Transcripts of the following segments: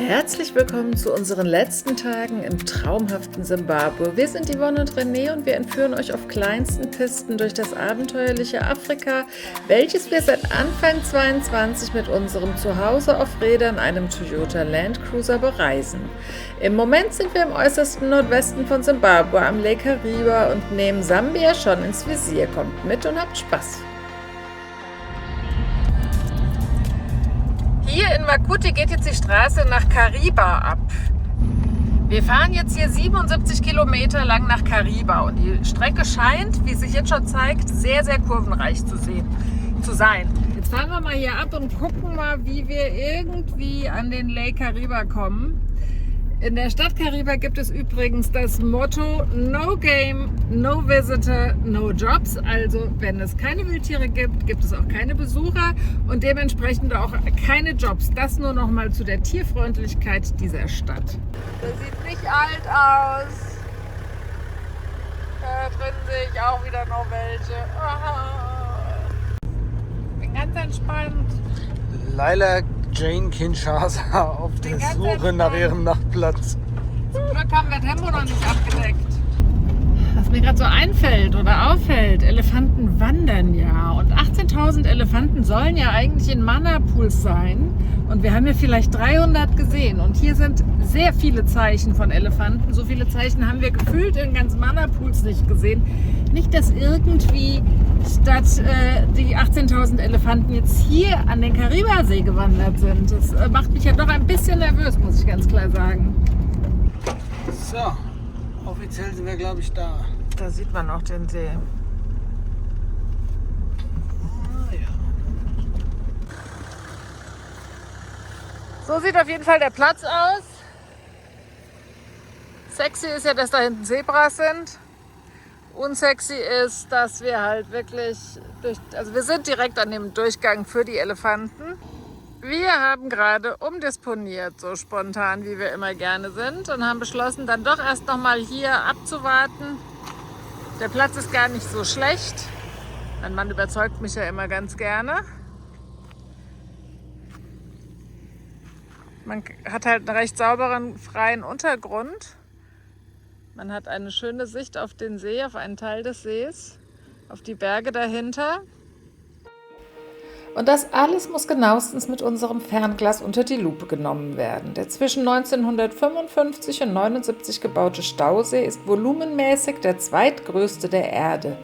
Herzlich willkommen zu unseren letzten Tagen im traumhaften Simbabwe. Wir sind Yvonne und René und wir entführen euch auf kleinsten Pisten durch das abenteuerliche Afrika, welches wir seit Anfang 22 mit unserem Zuhause auf Rädern, einem Toyota Land Cruiser, bereisen. Im Moment sind wir im äußersten Nordwesten von Simbabwe am Lake Kariba und nehmen Sambia schon ins Visier. Kommt mit und habt Spaß! Hier in Makuti geht jetzt die Straße nach Kariba ab. Wir fahren jetzt hier 77 Kilometer lang nach Kariba und die Strecke scheint, wie es sich jetzt schon zeigt, sehr, sehr kurvenreich zu sein. Jetzt fahren wir mal hier ab und gucken mal, wie wir irgendwie an den Lake Kariba kommen. In der Stadt Kariba gibt es übrigens das Motto No Game, No Visitor, No Jobs. Also wenn es keine Wildtiere gibt, gibt es auch keine Besucher und dementsprechend auch keine Jobs. Das nur noch mal zu der Tierfreundlichkeit dieser Stadt. Das sieht nicht alt aus. Da drin sehe ich auch wieder noch welche. Bin ganz entspannt. Laila Jane Kinshasa auf der Suche nach ihrem Nachtplatz. Zum Glück haben wir Tempo noch nicht abgedeckt. Was mir gerade so einfällt oder auffällt, Elefanten wandern ja. Und 18.000 Elefanten sollen ja eigentlich in Mana-Pools sein. Und wir haben ja vielleicht 300 gesehen. Und hier sind sehr viele Zeichen von Elefanten. So viele Zeichen haben wir gefühlt in ganz Mana-Pools nicht gesehen. Nicht, dass irgendwie statt die 18.000 Elefanten jetzt hier an den Karibasee gewandert sind. Das macht mich ja doch ein bisschen nervös, muss ich ganz klar sagen. So, offiziell sind wir, glaube ich, da. Da sieht man auch den See. Ah, ja. So sieht auf jeden Fall der Platz aus. Sexy ist ja, dass da hinten Zebras sind. Unsexy ist, dass wir halt wirklich wir sind direkt an dem Durchgang für die Elefanten. Wir haben gerade umdisponiert, so spontan wie wir immer gerne sind, und haben beschlossen, dann doch erst noch mal hier abzuwarten. Der Platz ist gar nicht so schlecht. Mein Mann überzeugt mich ja immer ganz gerne. Man hat halt einen recht sauberen, freien Untergrund. Man hat eine schöne Sicht auf den See, auf einen Teil des Sees, auf die Berge dahinter. Und das alles muss genauestens mit unserem Fernglas unter die Lupe genommen werden. Der zwischen 1955 und 1979 gebaute Stausee ist volumenmäßig der zweitgrößte der Erde,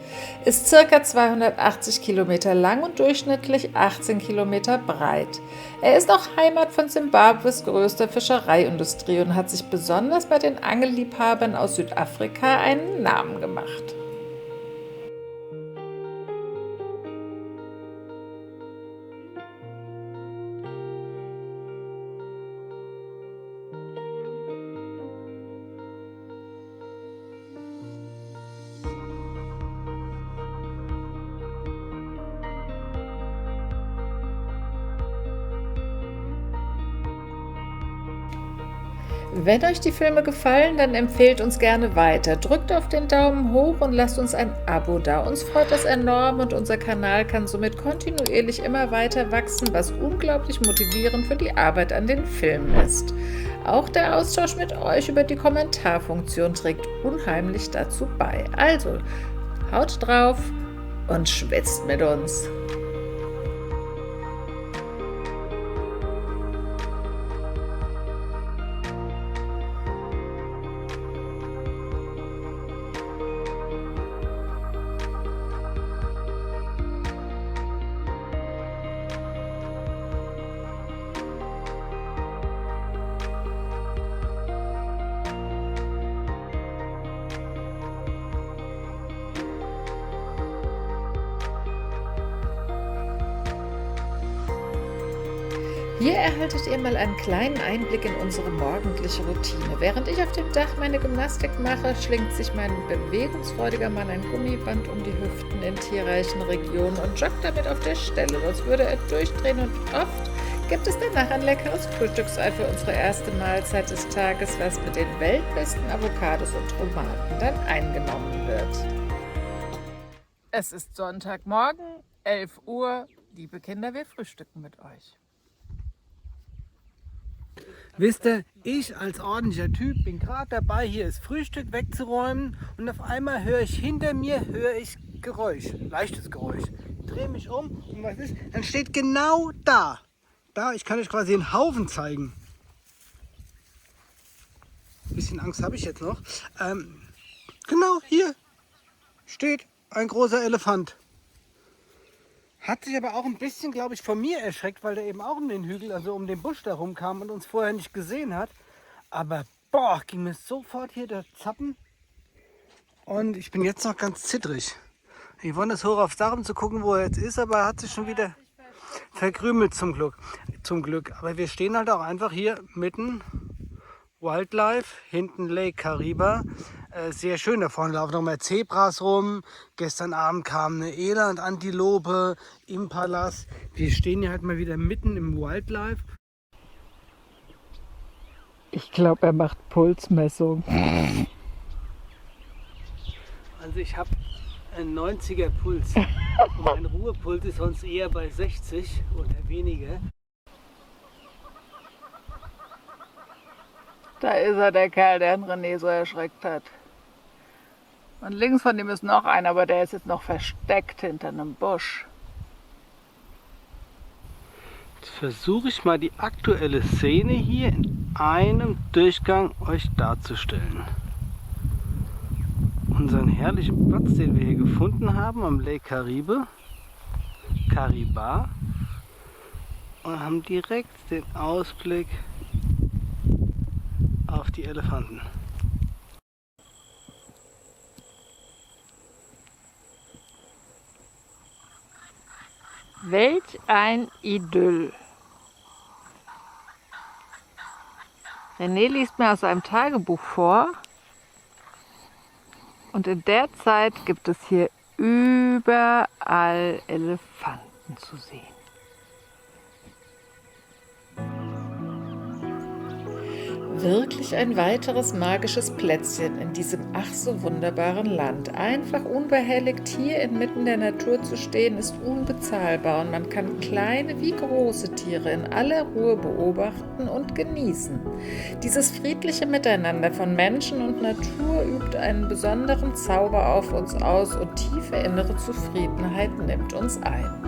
ist ca. 280 Kilometer lang und durchschnittlich 18 Kilometer breit. Er ist auch Heimat von Simbabwes größter Fischereiindustrie und hat sich besonders bei den Angelliebhabern aus Südafrika einen Namen gemacht. Wenn euch die Filme gefallen, dann empfehlt uns gerne weiter. Drückt auf den Daumen hoch und lasst uns ein Abo da. Uns freut das enorm und unser Kanal kann somit kontinuierlich immer weiter wachsen, was unglaublich motivierend für die Arbeit an den Filmen ist. Auch der Austausch mit euch über die Kommentarfunktion trägt unheimlich dazu bei. Also, haut drauf und schwitzt mit uns! Hier erhaltet ihr mal einen kleinen Einblick in unsere morgendliche Routine. Während ich auf dem Dach meine Gymnastik mache, schlingt sich mein bewegungsfreudiger Mann ein Gummiband um die Hüften in tierreichen Regionen und joggt damit auf der Stelle, sonst würde er durchdrehen, und oft gibt es danach ein leckeres Frühstücksei für unsere erste Mahlzeit des Tages, was mit den weltbesten Avocados und Tomaten dann eingenommen wird. Es ist Sonntagmorgen, 11 Uhr. Liebe Kinder, wir frühstücken mit euch. Wisst ihr, ich als ordentlicher Typ bin gerade dabei, hier das Frühstück wegzuräumen und auf einmal höre ich hinter mir Geräusch, leichtes Geräusch. Ich drehe mich um und was ist? Dann steht genau da. Ich kann euch quasi den Haufen zeigen. Ein bisschen Angst habe ich jetzt noch. Genau hier steht ein großer Elefant. Hat sich aber auch ein bisschen, glaube ich, von mir erschreckt, weil der eben auch um den Hügel, also um den Busch da rumkam und uns vorher nicht gesehen hat. Aber boah, ging mir sofort hier der Zappen. Und ich bin jetzt noch ganz zittrig. Ich wollte es hoch aufs Dach, um zu gucken, wo er jetzt ist, aber er hat sich schon wieder verkrümelt zum Glück. Aber wir stehen halt auch einfach hier mitten Wildlife, hinten Lake Kariba. Sehr schön, da vorne laufen noch mal Zebras rum. Gestern Abend kam eine Eland-Antilope, Impalas. Wir stehen hier halt mal wieder mitten im Wildlife. Ich glaube, er macht Pulsmessung. Also ich habe einen 90er Puls. Und mein Ruhepuls ist sonst eher bei 60 oder weniger. Da ist er, der Kerl, der René so erschreckt hat. Und links von ihm ist noch einer, aber der ist jetzt noch versteckt hinter einem Busch. Jetzt versuche ich mal die aktuelle Szene hier in einem Durchgang euch darzustellen. Unseren herrlichen Platz, den wir hier gefunden haben am Lake Kariba, und haben direkt den Ausblick auf die Elefanten. Welch ein Idyll. René liest mir aus seinem Tagebuch vor. Und in der Zeit gibt es hier überall Elefanten zu sehen. Wirklich ein weiteres magisches Plätzchen in diesem ach so wunderbaren Land. Einfach unbehelligt hier inmitten der Natur zu stehen, ist unbezahlbar und man kann kleine wie große Tiere in aller Ruhe beobachten und genießen. Dieses friedliche Miteinander von Menschen und Natur übt einen besonderen Zauber auf uns aus und tiefe innere Zufriedenheit nimmt uns ein.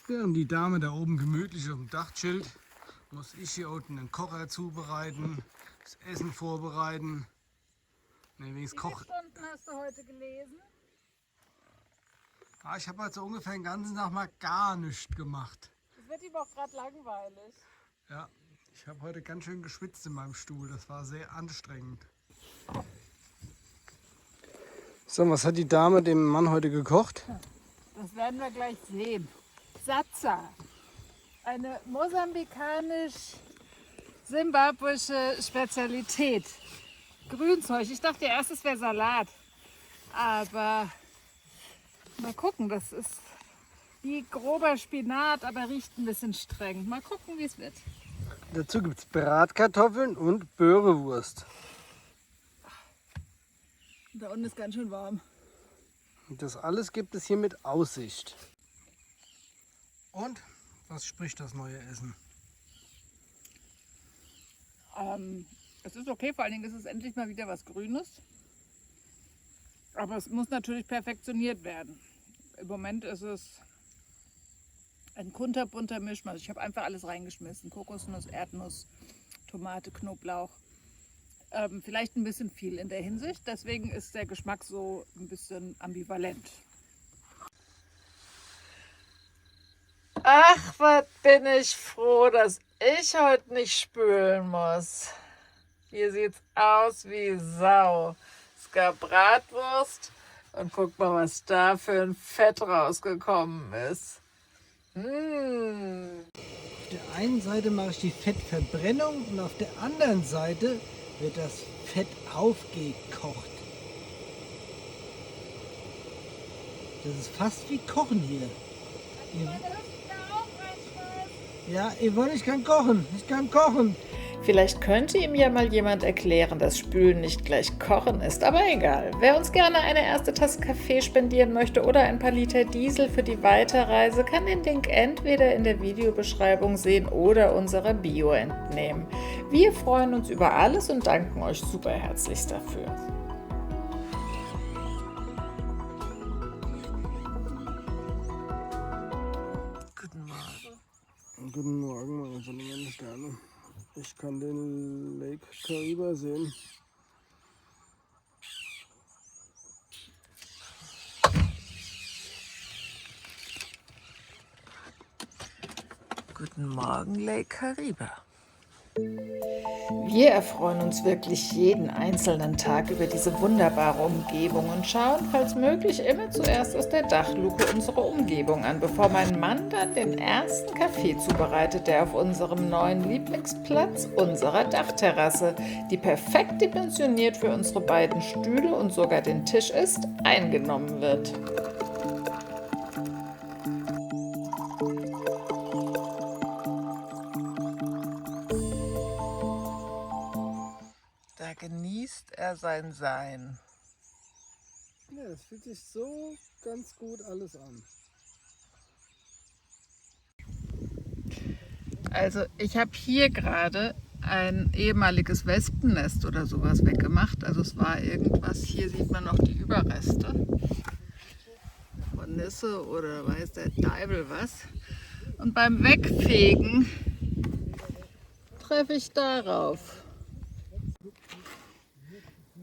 Während die Dame da oben gemütlich auf dem Dach chillt, muss ich hier unten den Kocher zubereiten, das Essen vorbereiten. Wie viele Stunden hast du heute gelesen? Ich habe halt so ungefähr den ganzen Tag mal gar nichts gemacht. Es wird ihm auch gerade langweilig. Ja, ich habe heute ganz schön geschwitzt in meinem Stuhl, das war sehr anstrengend. So, was hat die Dame dem Mann heute gekocht? Das werden wir gleich sehen. Satsa, eine mosambikanisch-simbabwische Spezialität. Grünzeug. Ich dachte erst, es wäre Salat. Aber mal gucken, das ist wie grober Spinat, aber riecht ein bisschen streng. Mal gucken, wie es wird. Dazu gibt es Bratkartoffeln und Börrewurst. Da unten ist ganz schön warm. Und das alles gibt es hier mit Aussicht. Und was spricht das neue Essen? Es ist okay, vor allen Dingen ist es endlich mal wieder was Grünes. Aber es muss natürlich perfektioniert werden. Im Moment ist es ein kunterbunter Mischmasch. Ich habe einfach alles reingeschmissen. Kokosnuss, Erdnuss, Tomate, Knoblauch. Vielleicht ein bisschen viel in der Hinsicht. Deswegen ist der Geschmack so ein bisschen ambivalent. Ach, was bin ich froh, dass ich heute nicht spülen muss. Hier sieht's aus wie Sau. Es gab Bratwurst und guck mal, was da für ein Fett rausgekommen ist. Auf der einen Seite mache ich die Fettverbrennung und auf der anderen Seite wird das Fett aufgekocht. Das ist fast wie Kochen hier. Ja, Yvonne, ich kann kochen. Ich kann kochen. Vielleicht könnte ihm ja mal jemand erklären, dass Spülen nicht gleich Kochen ist, aber egal. Wer uns gerne eine erste Tasse Kaffee spendieren möchte oder ein paar Liter Diesel für die Weiterreise, kann den Link entweder in der Videobeschreibung sehen oder unserer Bio entnehmen. Wir freuen uns über alles und danken euch super herzlichst dafür. Guten Morgen. Guten Morgen, meine sonnigen Sterne. Ich kann den Lake Kariba sehen. Guten Morgen, Lake Kariba. Wir erfreuen uns wirklich jeden einzelnen Tag über diese wunderbare Umgebung und schauen, falls möglich, immer zuerst aus der Dachluke unsere Umgebung an, bevor mein Mann dann den ersten Kaffee zubereitet, der auf unserem neuen Lieblingsplatz, unserer Dachterrasse, die perfekt dimensioniert für unsere beiden Stühle und sogar den Tisch ist, eingenommen wird. Da genießt er sein Sein. Ja, es fühlt sich so ganz gut alles an. Also ich habe hier gerade ein ehemaliges Wespennest oder sowas weggemacht. Also es war irgendwas, hier sieht man noch die Überreste von Nisse oder weiß der Teufel was. Und beim Wegfegen treffe ich darauf.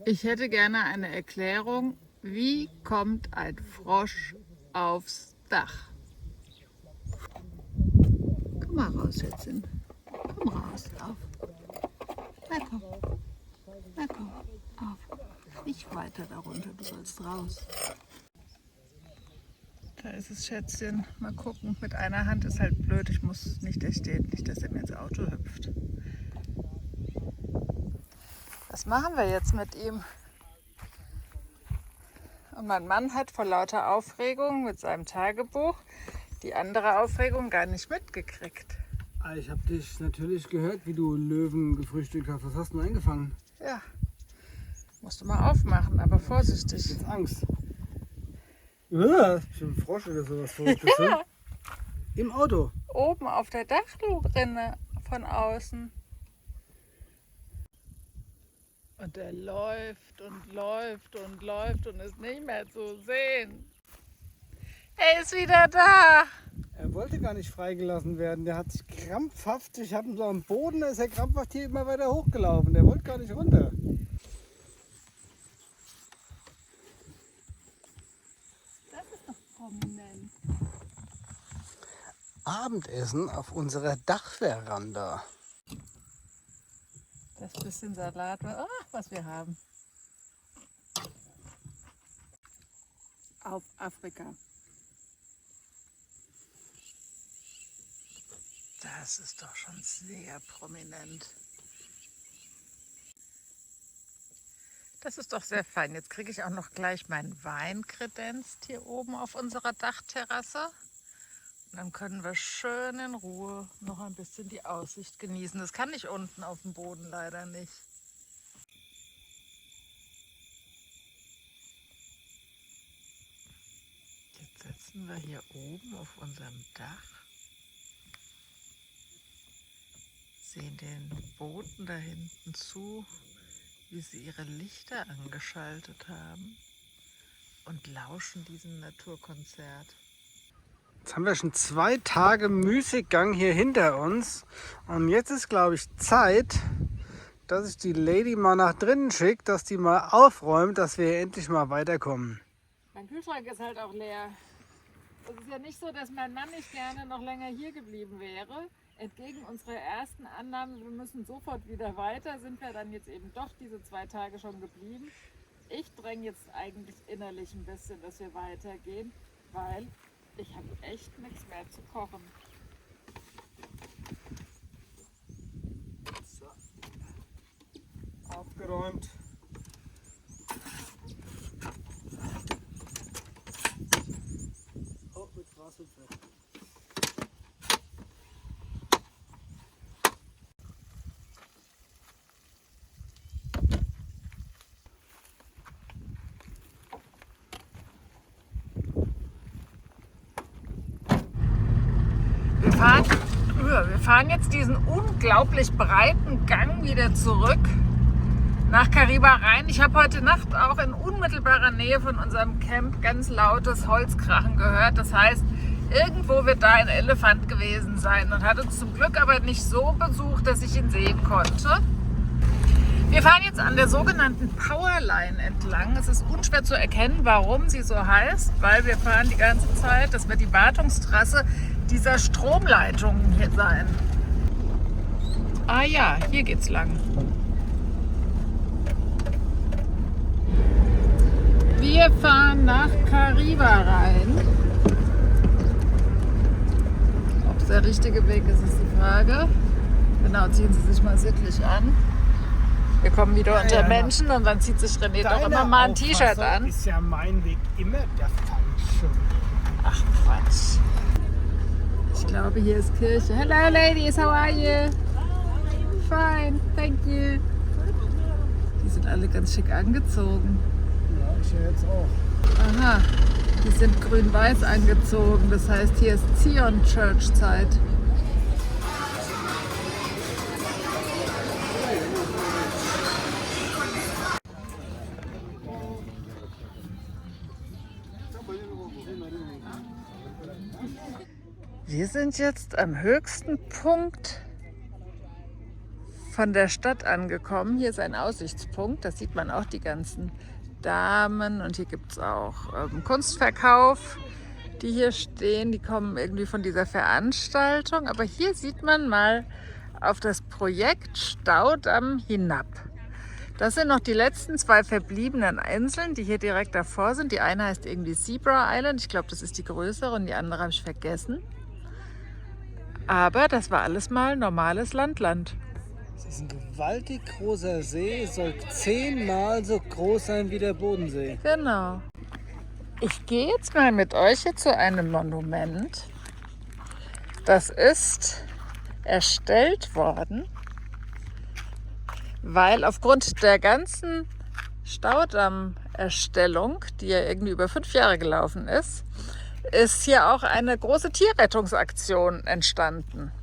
Ich hätte gerne eine Erklärung, wie kommt ein Frosch aufs Dach? Komm mal raus, Schätzchen. Komm raus, auf. Na komm. Na komm, auf. Nicht weiter darunter, du sollst raus. Da ist es, Schätzchen. Mal gucken. Mit einer Hand ist halt blöd. Ich muss nicht, der steht nicht, dass er mir ins Auto hüpft. Was machen wir jetzt mit ihm? Und mein Mann hat vor lauter Aufregung mit seinem Tagebuch die andere Aufregung gar nicht mitgekriegt. Ich habe dich natürlich gehört, wie du Löwen gefrühstückt hast. Was hast du denn eingefangen? Ja, musst du mal aufmachen, aber vorsichtig. Jetzt Angst. Ja, schon ein Frosch oder sowas Verrücktes. Ja. Im Auto. Oben auf der Dachrinne von außen. Und er läuft und läuft und läuft und ist nicht mehr zu sehen. Er ist wieder da. Er wollte gar nicht freigelassen werden. Der hat sich krampfhaft, ich habe ihn so am Boden, da ist er krampfhaft hier immer weiter hochgelaufen. Der wollte gar nicht runter. Das ist doch prominent. Abendessen auf unserer Dachveranda. Das bisschen Salat, was wir haben. Auf Afrika. Das ist doch schon sehr prominent. Das ist doch sehr fein. Jetzt kriege ich auch noch gleich meinen Wein kredenzt hier oben auf unserer Dachterrasse. Und dann können wir schön in Ruhe noch ein bisschen die Aussicht genießen. Das kann ich unten auf dem Boden leider nicht. Jetzt sitzen wir hier oben auf unserem Dach. Sehen den Booten da hinten zu, wie sie ihre Lichter angeschaltet haben und lauschen diesem Naturkonzert. Jetzt haben wir schon 2 Tage Müßiggang hier hinter uns. Und jetzt ist, glaube ich, Zeit, dass ich die Lady mal nach drinnen schicke, dass die mal aufräumt, dass wir endlich mal weiterkommen. Mein Kühlschrank ist halt auch leer. Es ist ja nicht so, dass mein Mann nicht gerne noch länger hier geblieben wäre. Entgegen unserer ersten Annahme, wir müssen sofort wieder weiter, sind wir dann jetzt eben doch diese 2 Tage schon geblieben. Ich dränge jetzt eigentlich innerlich ein bisschen, dass wir weitergehen, weil ich habe echt nichts mehr zu kochen. So. Aufgeräumt. Oh, mit Grashüpfer. Wir fahren jetzt diesen unglaublich breiten Gang wieder zurück nach Kariba rein. Ich habe heute Nacht auch in unmittelbarer Nähe von unserem Camp ganz lautes Holzkrachen gehört. Das heißt, irgendwo wird da ein Elefant gewesen sein und hat uns zum Glück aber nicht so besucht, dass ich ihn sehen konnte. Wir fahren jetzt an der sogenannten Powerline entlang. Es ist unschwer zu erkennen, warum sie so heißt, weil wir fahren die ganze Zeit, das wird die Wartungstrasse dieser Stromleitungen hier sein. Ah ja, hier geht's lang. Wir fahren nach Kariba rein. Ob es der richtige Weg ist, ist die Frage. Genau, ziehen Sie sich mal sittlich an. Wir kommen wieder unter Menschen und dann zieht sich René doch immer mal ein T-Shirt an. Ist ja mein Weg immer der falsche. Ach Quatsch. Ich glaube, hier ist Kirche. Hello ladies, how are you? Fine, thank you. Die sind alle ganz schick angezogen. Ja, ich ja jetzt auch. Aha, die sind grün-weiß angezogen. Das heißt, hier ist Zion Church Zeit. Wir sind jetzt am höchsten Punkt von der Stadt angekommen. Hier ist ein Aussichtspunkt, da sieht man auch die ganzen Damen und hier gibt es auch Kunstverkauf, die hier stehen. Die kommen irgendwie von dieser Veranstaltung, aber hier sieht man mal auf das Projekt Staudamm hinab. Das sind noch die letzten 2 verbliebenen Inseln, die hier direkt davor sind. Die eine heißt irgendwie Zebra Island, ich glaube, das ist die größere und die andere habe ich vergessen. Aber das war alles mal normales Landland. Es ist ein gewaltig großer See, soll 10-mal so groß sein wie der Bodensee. Genau. Ich gehe jetzt mal mit euch hier zu einem Monument. Das ist erstellt worden, weil aufgrund der ganzen Staudammerstellung, die ja irgendwie über 5 Jahre gelaufen ist hier auch eine große Tierrettungsaktion entstanden.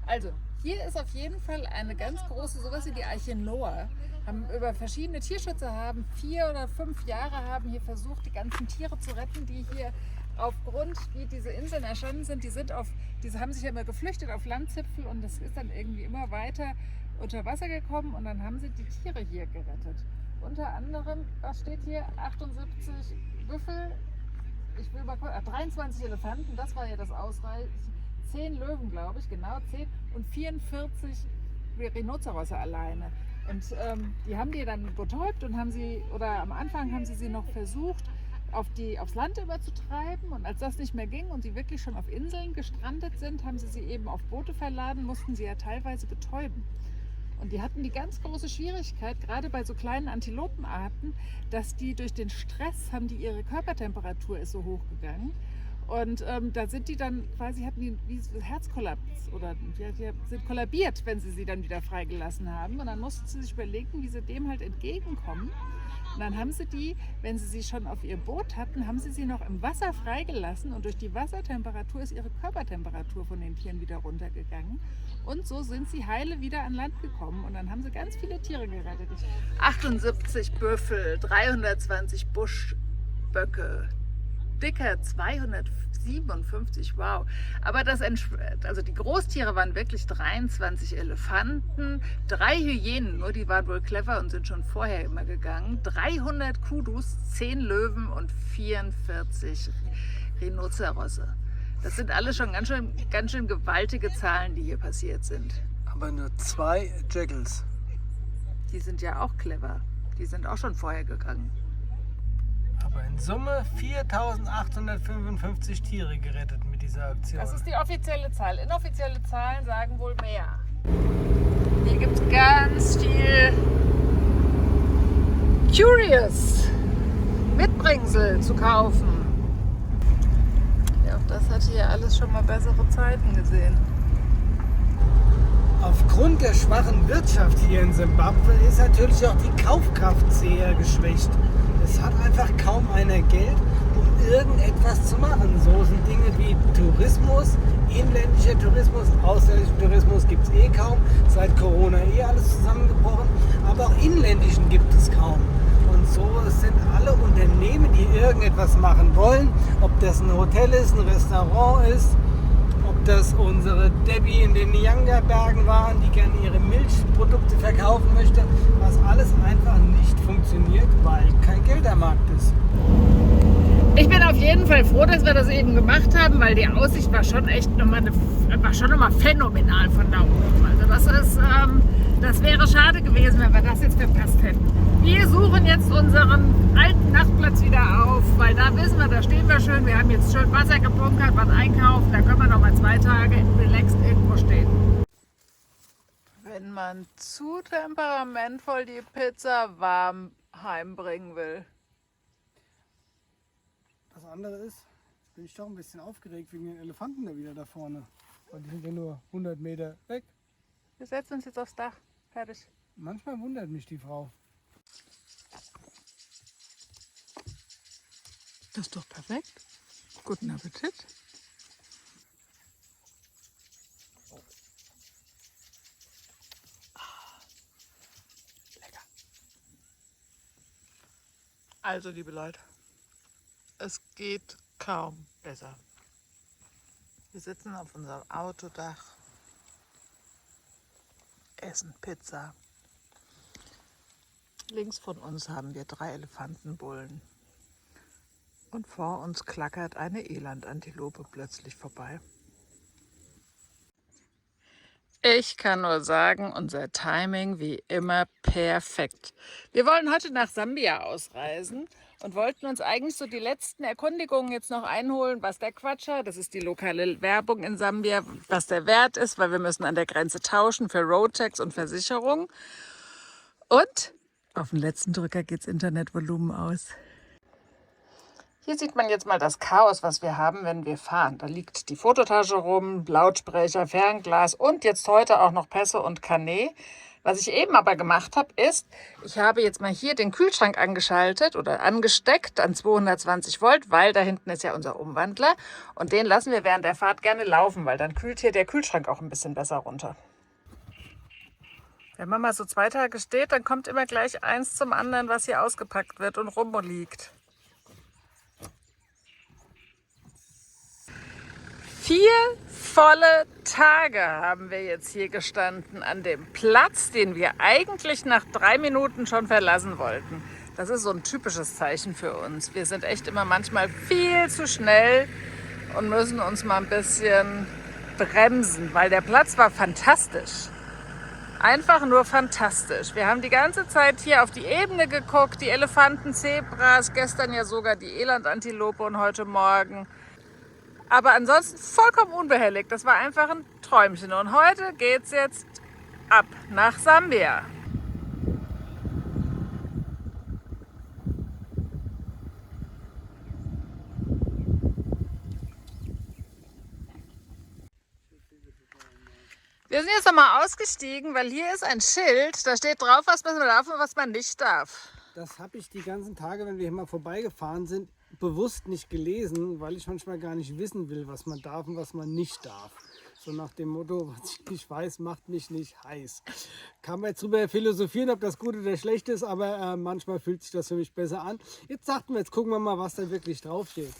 Also, hier ist auf jeden Fall eine ganz große, sowas wie die Arche Noah. Haben über verschiedene Tierschützer 4 oder 5 Jahre haben hier versucht, die ganzen Tiere zu retten, die hier aufgrund, wie diese Inseln entstanden sind, diese haben sich ja immer geflüchtet auf Landzipfel und das ist dann irgendwie immer weiter unter Wasser gekommen und dann haben sie die Tiere hier gerettet. Unter anderem, was steht hier, 78 Büffel, 23 Elefanten, das war ja das Ausreichen, 10 Löwen, glaube ich, genau 10 und 44 Rhinozerosse alleine. Und die haben die dann betäubt und am Anfang haben sie noch versucht, aufs Land überzutreiben und als das nicht mehr ging und sie wirklich schon auf Inseln gestrandet sind, haben sie eben auf Boote verladen, mussten sie ja teilweise betäuben. Und die hatten die ganz große Schwierigkeit, gerade bei so kleinen Antilopenarten, dass die durch den Stress ihre Körpertemperatur ist so hoch gegangen. Und da sind die dann quasi, hatten die wie Herzkollaps oder die sind kollabiert, wenn sie dann wieder freigelassen haben. Und dann mussten sie sich überlegen, wie sie dem halt entgegenkommen. Und dann haben sie die, wenn sie sie schon auf ihr Boot hatten, haben sie noch im Wasser freigelassen und durch die Wassertemperatur ist ihre Körpertemperatur von den Tieren wieder runtergegangen. Und so sind sie heile wieder an Land gekommen und dann haben sie ganz viele Tiere gerettet. 78 Büffel, 320 Buschböcke, dicker 257, wow. Aber also die Großtiere waren wirklich 23 Elefanten, 3 Hyänen, nur die waren wohl clever und sind schon vorher immer gegangen, 300 Kudus, 10 Löwen und 44 Rhinozerosse. Das sind alle schon ganz schön gewaltige Zahlen, die hier passiert sind. Aber nur 2 Jackals. Die sind ja auch clever. Die sind auch schon vorher gegangen. Aber in Summe 4.855 Tiere gerettet mit dieser Aktion. Das ist die offizielle Zahl. Inoffizielle Zahlen sagen wohl mehr. Hier gibt es ganz viel Curious Mitbringsel zu kaufen. Ja, auch das hat hier alles schon mal bessere Zeiten gesehen. Aufgrund der schwachen Wirtschaft hier in Simbabwe ist natürlich auch die Kaufkraft sehr geschwächt. Es hat einfach kaum einer Geld, um irgendetwas zu machen. So sind Dinge wie Tourismus, inländischer Tourismus, ausländischen Tourismus gibt es kaum, seit Corona alles zusammengebrochen, aber auch inländischen gibt es kaum. Und so sind alle Unternehmen, die irgendetwas machen wollen, ob das ein Hotel ist, ein Restaurant ist, ob das unsere Debbie in den Nyanga-Bergen waren, die gerne ihre Milchprodukte verkaufen möchte, was alles einfach nicht funktioniert, weil kein Geld am Markt ist. Ich bin auf jeden Fall froh, dass wir das eben gemacht haben, weil die Aussicht war schon echt nochmal phänomenal von da oben. Also das wäre schade gewesen, wenn wir das jetzt verpasst hätten. Wir suchen jetzt unseren alten Nachtplatz wieder auf, weil da wissen wir, da stehen wir schön. Wir haben jetzt schön Wasser gebunkert, was einkaufen, da können wir noch mal 2 Tage relaxed irgendwo stehen. Wenn man zu temperamentvoll die Pizza warm heimbringen will. Das andere ist, jetzt bin ich doch ein bisschen aufgeregt wegen den Elefanten da wieder da vorne. Weil die sind ja nur 100 Meter weg. Wir setzen uns jetzt aufs Dach. Fertig. Manchmal wundert mich die Frau. Das ist doch perfekt. Guten Appetit. Lecker. Also, liebe Leute, es geht kaum besser. Wir sitzen auf unserem Autodach, essen Pizza. Links von uns haben wir 3 Elefantenbullen. Und vor uns klackert eine Elandantilope plötzlich vorbei. Ich kann nur sagen, unser Timing wie immer perfekt. Wir wollen heute nach Sambia ausreisen und wollten uns eigentlich so die letzten Erkundigungen jetzt noch einholen, was der Kwacha, das ist die lokale Werbung in Sambia, was der Wert ist, weil wir müssen an der Grenze tauschen für Roadtax und Versicherung. Und auf den letzten Drücker geht's Internetvolumen aus. Hier sieht man jetzt mal das Chaos, was wir haben, wenn wir fahren. Da liegt die Fototasche rum, Lautsprecher, Fernglas und jetzt heute auch noch Pässe und Kanä. Was ich eben aber gemacht habe, ist, ich habe jetzt mal hier den Kühlschrank angeschaltet oder angesteckt an 220 Volt, weil da hinten ist ja unser Umwandler. Und den lassen wir während der Fahrt gerne laufen, weil dann kühlt hier der Kühlschrank auch ein bisschen besser runter. Wenn man mal so 2 Tage steht, dann kommt immer gleich eins zum anderen, was hier ausgepackt wird und rumliegt. 4 volle Tage haben wir jetzt hier gestanden an dem Platz, den wir eigentlich nach 3 Minuten schon verlassen wollten. Das ist so ein typisches Zeichen für uns. Wir sind echt immer manchmal viel zu schnell und müssen uns mal ein bisschen bremsen, weil der Platz war fantastisch. Einfach nur fantastisch. Wir haben die ganze Zeit hier auf die Ebene geguckt, die Elefanten, Zebras, gestern ja sogar die Elandantilope und heute Morgen. Aber ansonsten vollkommen unbehelligt. Das war einfach ein Träumchen. Und heute geht's jetzt ab nach Sambia. Wir sind jetzt nochmal ausgestiegen, weil hier ist ein Schild. Da steht drauf, was man darf und was man nicht darf. Das habe ich die ganzen Tage, wenn wir hier mal vorbeigefahren sind, bewusst nicht gelesen, weil ich manchmal gar nicht wissen will, was man darf und was man nicht darf. So nach dem Motto, was ich nicht weiß, macht mich nicht heiß. Kann man jetzt drüber philosophieren, ob das gut oder schlecht ist, aber manchmal fühlt sich das für mich besser an. Jetzt gucken wir mal, was da wirklich draufsteht.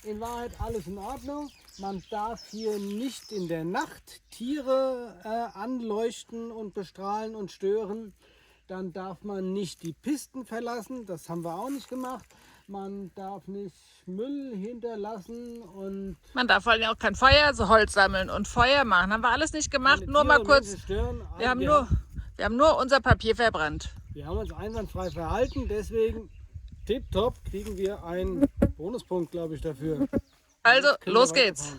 In Wahrheit alles in Ordnung. Man darf hier nicht in der Nacht Tiere anleuchten und bestrahlen und stören. Dann darf man nicht die Pisten verlassen, das haben wir auch nicht gemacht. Man darf nicht Müll hinterlassen und... Man darf vor allem auch kein Feuer, also Holz sammeln und Feuer machen. Haben wir alles nicht gemacht, nur mal kurz... Wir haben nur unser Papier verbrannt. Wir haben uns einwandfrei verhalten, deswegen tipptopp kriegen wir einen Bonuspunkt, glaube ich, dafür. Also, los geht's.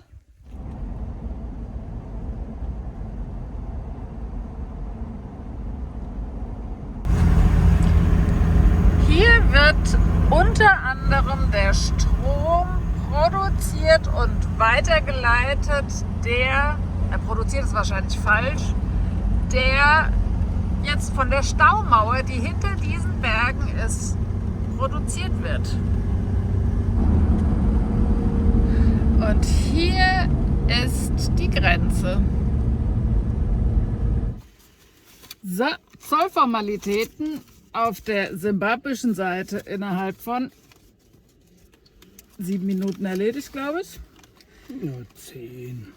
Hier wird unter anderem der Strom produziert und weitergeleitet, produziert ist wahrscheinlich falsch, der jetzt von der Staumauer, die hinter diesen Bergen ist, produziert wird. Und hier ist die Grenze. So, Zollformalitäten auf der simbabwischen Seite innerhalb von 7 Minuten erledigt, glaube ich. Nur 10.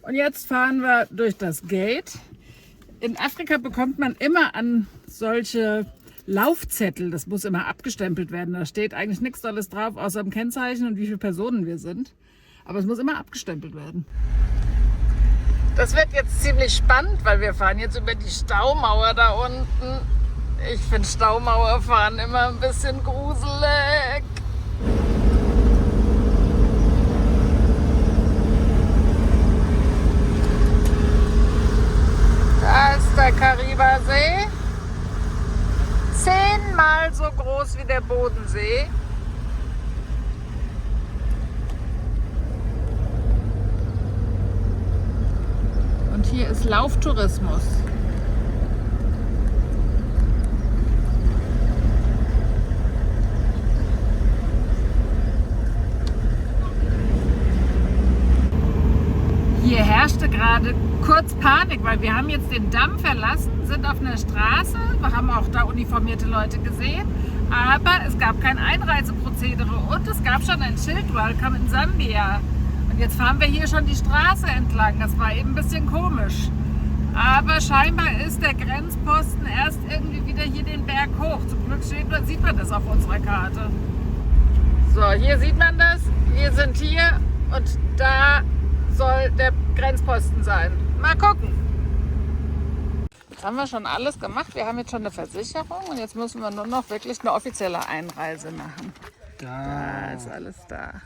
Und jetzt fahren wir durch das Gate. In Afrika bekommt man immer an solche Laufzettel, das muss immer abgestempelt werden. Da steht eigentlich nichts Tolles drauf, außer dem Kennzeichen und wie viele Personen wir sind. Aber es muss immer abgestempelt werden. Das wird jetzt ziemlich spannend, weil wir fahren jetzt über die Staumauer da unten. Ich finde Staumauerfahren immer ein bisschen gruselig. Da ist der Kariba-See. 10-mal so groß wie der Bodensee. Und hier ist Lauftourismus. Hier herrschte gerade kurz Panik, weil wir haben jetzt den Damm verlassen, sind auf einer Straße, wir haben auch da uniformierte Leute gesehen, aber es gab kein Einreiseprozedere und es gab schon ein Schild, Welcome in Sambia. Und jetzt fahren wir hier schon die Straße entlang, das war eben ein bisschen komisch. Aber scheinbar ist der Grenzposten erst irgendwie wieder hier den Berg hoch. Zum Glück sieht man das auf unserer Karte. So, hier sieht man das, wir sind hier und da soll der Grenzposten sein. Mal gucken. Jetzt haben wir schon alles gemacht. Wir haben jetzt schon eine Versicherung und jetzt müssen wir nur noch wirklich eine offizielle Einreise machen. Da ist alles da.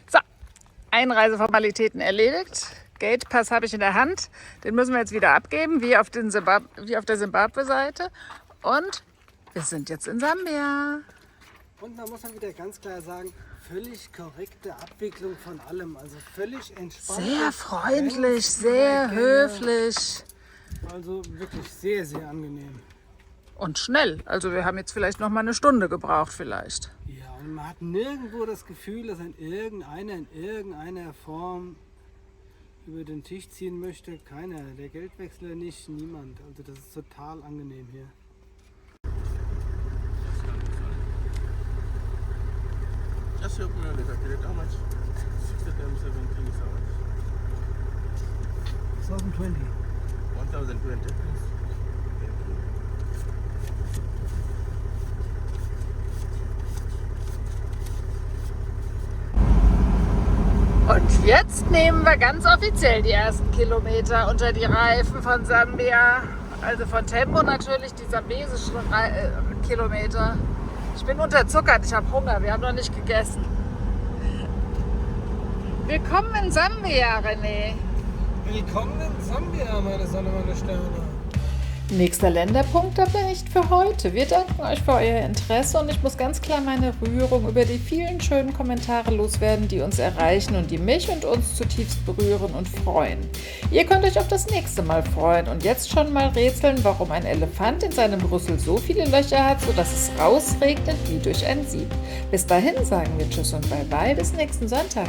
So, Einreiseformalitäten erledigt. Gatepass habe ich in der Hand. Den müssen wir jetzt wieder abgeben, wie auf der Simbabwe-Seite. Und wir sind jetzt in Sambia. Und man muss dann wieder ganz klar sagen, völlig korrekte Abwicklung von allem. Also völlig entspannt. Sehr freundlich, sehr höflich. Also wirklich sehr, sehr angenehm. Und schnell. Also wir haben jetzt vielleicht noch mal eine Stunde gebraucht vielleicht. Ja, und man hat nirgendwo das Gefühl, dass ein irgendeiner in irgendeiner Form über den Tisch ziehen möchte. Keiner. Der Geldwechsler nicht, niemand. Also das ist total angenehm hier. Just open your letter. How much? 60 times 17 is how much? 1020. 1020. Und jetzt nehmen wir ganz offiziell die ersten Kilometer unter die Reifen von Sambia. Also von Tembo natürlich die sambesischen Kilometer. Ich bin unterzuckert, ich habe Hunger, wir haben noch nicht gegessen. Willkommen in Sambia, René. Willkommen in Sambia, meine Sonne, meine Sterne. Nächster Länderpunkt, der Bericht für heute. Wir danken euch für euer Interesse und ich muss ganz klar meine Rührung über die vielen schönen Kommentare loswerden, die uns erreichen und die mich und uns zutiefst berühren und freuen. Ihr könnt euch auf das nächste Mal freuen und jetzt schon mal rätseln, warum ein Elefant in seinem Rüssel so viele Löcher hat, sodass es rausregnet wie durch ein Sieb. Bis dahin sagen wir Tschüss und Bye-bye, bis nächsten Sonntag.